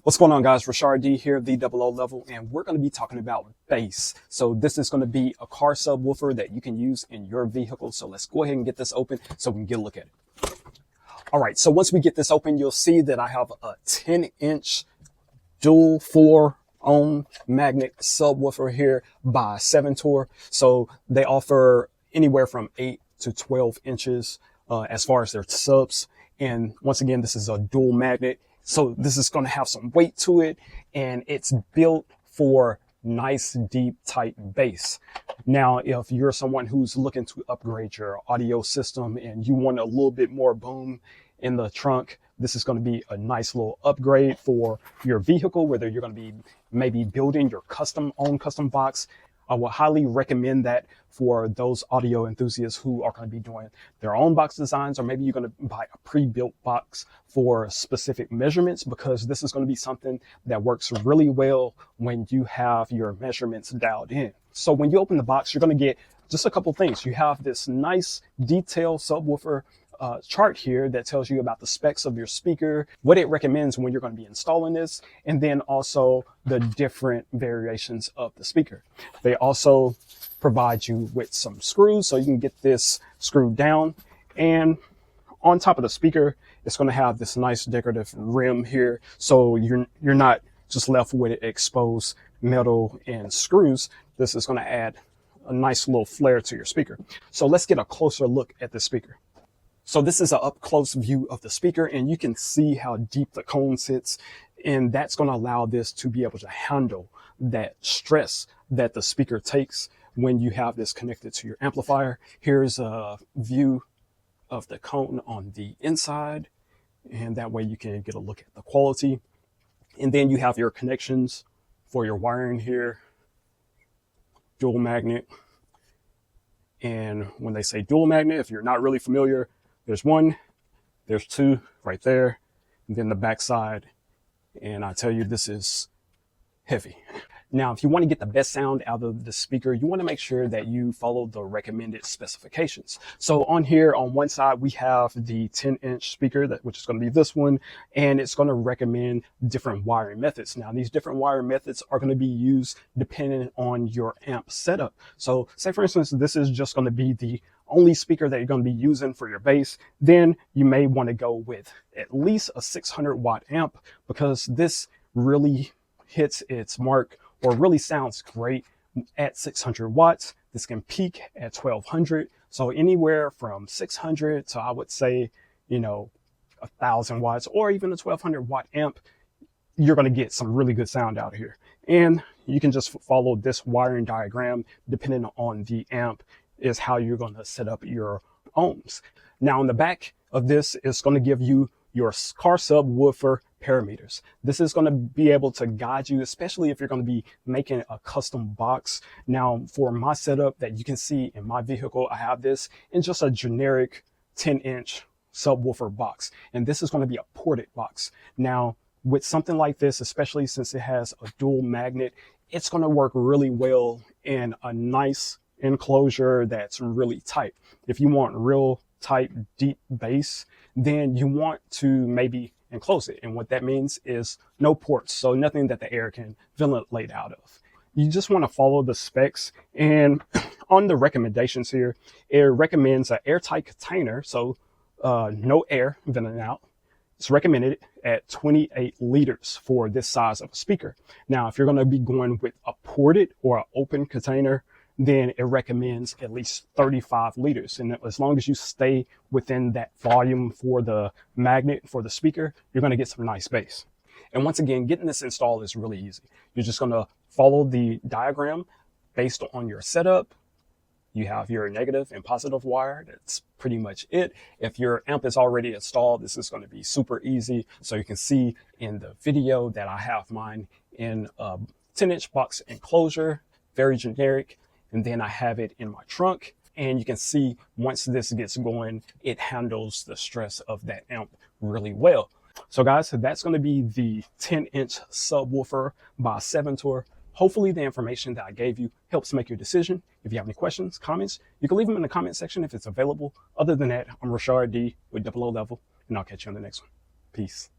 What's going on, guys? Rashard D here, the double O level, and we're going to be talking about bass. So this is going to be a car subwoofer that you can use in your vehicle. So let's go ahead and get this open so we can get a look at it. All right, so once we get this open, you'll see that I have a 10-inch dual 4-ohm magnet subwoofer here by Seventour. So they offer anywhere from 8 to 12 inches as far as their subs. And once again, this is a dual magnet. So this is going to have some weight to it, and it's built for nice, deep, tight bass. Now, if you're someone who's looking to upgrade your audio system and you want a little bit more boom in the trunk, this is going to be a nice little upgrade for your vehicle, whether you're going to be maybe building your own custom box. I will highly recommend that for those audio enthusiasts who are going to be doing their own box designs, or maybe you're going to buy a pre-built box for specific measurements, because this is going to be something that works really well when you have your measurements dialed in. So when you open the box, you're going to get just a couple things. You have this nice detailed subwoofer chart here that tells you about the specs of your speaker, what it recommends when you're going to be installing this, and then also the different variations of the speaker. They also provide you with some screws so you can get this screwed down. And on top of the speaker, it's going to have this nice decorative rim here, so you're not just left with exposed metal and screws. This is going to add a nice little flair to your speaker. So let's get a closer look at the speaker. So this is an up close view of the speaker, and you can see how deep the cone sits, and that's going to allow this to be able to handle that stress that the speaker takes when you have this connected to your amplifier. Here's a view of the cone on the inside, and that way you can get a look at the quality. And then you have your connections for your wiring here, dual magnet. And when they say dual magnet, if you're not really familiar, there's one, there's two right there, and then the back side. And I tell you, this is heavy. Now, if you want to get the best sound out of the speaker, you want to make sure that you follow the recommended specifications. So on here, on one side, we have the 10-inch speaker, which is going to be this one, and it's going to recommend different wiring methods. Now, these different wiring methods are going to be used depending on your amp setup. So say, for instance, this is just going to be the only speaker that you're going to be using for your bass, then you may want to go with at least a 600 watt amp, because this really hits its mark, or really sounds great at 600 watts. This can peak at 1200. So anywhere from 600 to, I would say, 1,000 watts, or even a 1200 watt amp, you're going to get some really good sound out here. And you can just follow this wiring diagram. Depending on the amp is how you're going to set up your ohms. Now on the back of this, it's going to give you your car subwoofer parameters. This is going to be able to guide you, especially if you're going to be making a custom box. Now, for my setup that you can see in my vehicle, I have this in just a generic 10-inch subwoofer box, and this is going to be a ported box. Now, with something like this, especially since it has a dual magnet, it's going to work really well in a nice enclosure that's really tight. If you want real tight, deep bass, then you want to maybe enclose it. And what that means is no ports, so nothing that the air can ventilate out of. You just want to follow the specs. And on the recommendations here, it recommends an airtight container, so no air venting out. It's recommended at 28 liters for this size of a speaker. Now, if you're going to be going with a ported or an open container, then it recommends at least 35 liters. And as long as you stay within that volume for the magnet for the speaker, you're going to get some nice bass. And once again, getting this installed is really easy. You're just going to follow the diagram based on your setup. You have your negative and positive wire. That's pretty much it. If your amp is already installed, this is going to be super easy. So you can see in the video that I have mine in a 10-inch box enclosure, very generic. And then I have it in my trunk, and you can see once this gets going, it handles the stress of that amp really well. So guys, that's going to be the 10-inch subwoofer by Seventour. Hopefully the information that I gave you helps make your decision. If you have any questions, comments, you can leave them in the comment section if it's available. Other than that, I'm Rashard D with double O level, and I'll catch you on the next one. Peace.